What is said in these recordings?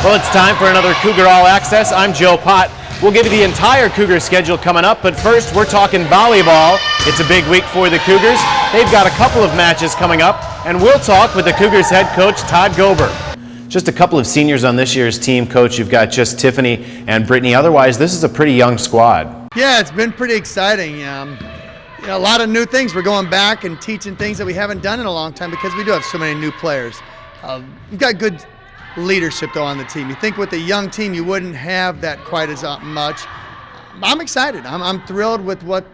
Well, it's time for another Cougar All Access. I'm Joe Pott. We'll give you the entire Cougar schedule coming up, but first we're talking volleyball. It's a big week for the Cougars. They've got a couple of matches coming up, and we'll talk with the Cougars head coach, Todd Gober. Just a couple of seniors on this year's team, Coach. You've got just Tiffany and Brittany. Otherwise, this is a pretty young squad. Yeah, it's been pretty exciting. A lot of new things. We're going back and teaching things that we haven't done in a long time because we do have so many new players. We've got good leadership, though, on the team. You think with a young team you wouldn't have that quite as much. I'm excited. I'm thrilled with what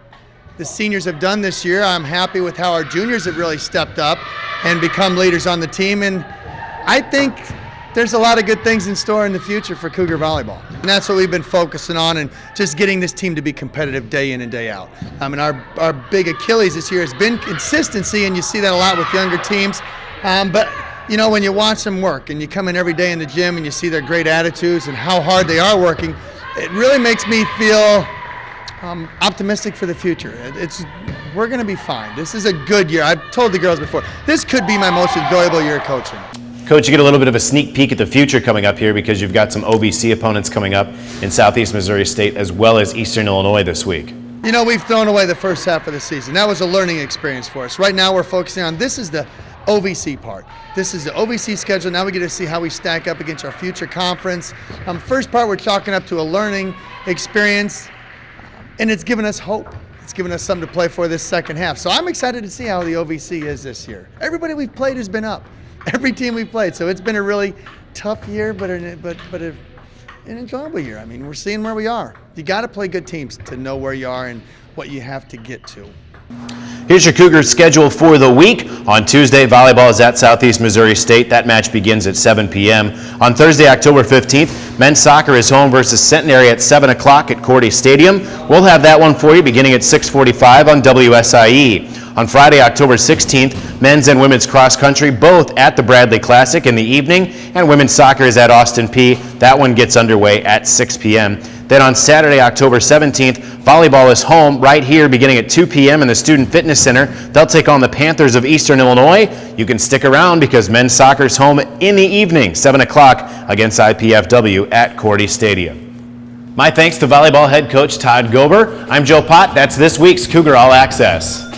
the seniors have done this year. I'm happy with how our juniors have really stepped up and become leaders on the team. And I think there's a lot of good things in store in the future for Cougar volleyball. And that's what we've been focusing on, and just getting this team to be competitive day in and day out. And our big Achilles this year has been consistency, and you see that a lot with younger teams. But you know, when you watch them work and you come in every day in the gym and you see their great attitudes and how hard they are working, it really makes me feel optimistic for the future. We're going to be fine. This is a good year. I've told the girls before, this could be my most enjoyable year of coaching. Coach, you get a little bit of a sneak peek at the future coming up here because you've got some OVC opponents coming up in Southeast Missouri State as well as Eastern Illinois this week. You know, we've thrown away the first half of the season. That was a learning experience for us. Right now we're focusing on, this is the OVC part. This is the OVC schedule. Now we get to see how we stack up against our future conference. First part, we're chalking up to a learning experience, and it's given us hope. It's given us something to play for this second half. So I'm excited to see how the OVC is this year. Everybody we've played has been up. Every team we've played. So it's been a really tough year, but an enjoyable year. I mean, we're seeing where we are. You got to play good teams to know where you are and what you have to get to. Here's your Cougars schedule for the week. On Tuesday, volleyball is at Southeast Missouri State. That match begins at 7 p.m. On Thursday, October 15th, men's soccer is home versus Centenary at 7 o'clock at Korte Stadium. We'll have that one for you beginning at 6:45 on WSIE. On Friday, October 16th, men's and women's cross country both at the Bradley Classic in the evening, and women's soccer is at Austin Peay. That one gets underway at 6 p.m. Then on Saturday, October 17th, volleyball is home right here beginning at 2 p.m. in the Student Fitness Center. They'll take on the Panthers of Eastern Illinois. You can stick around because men's soccer is home in the evening, 7 o'clock against IPFW at Korte Stadium. My thanks to volleyball head coach Todd Gober. I'm Joe Pott. That's this week's Cougar All Access.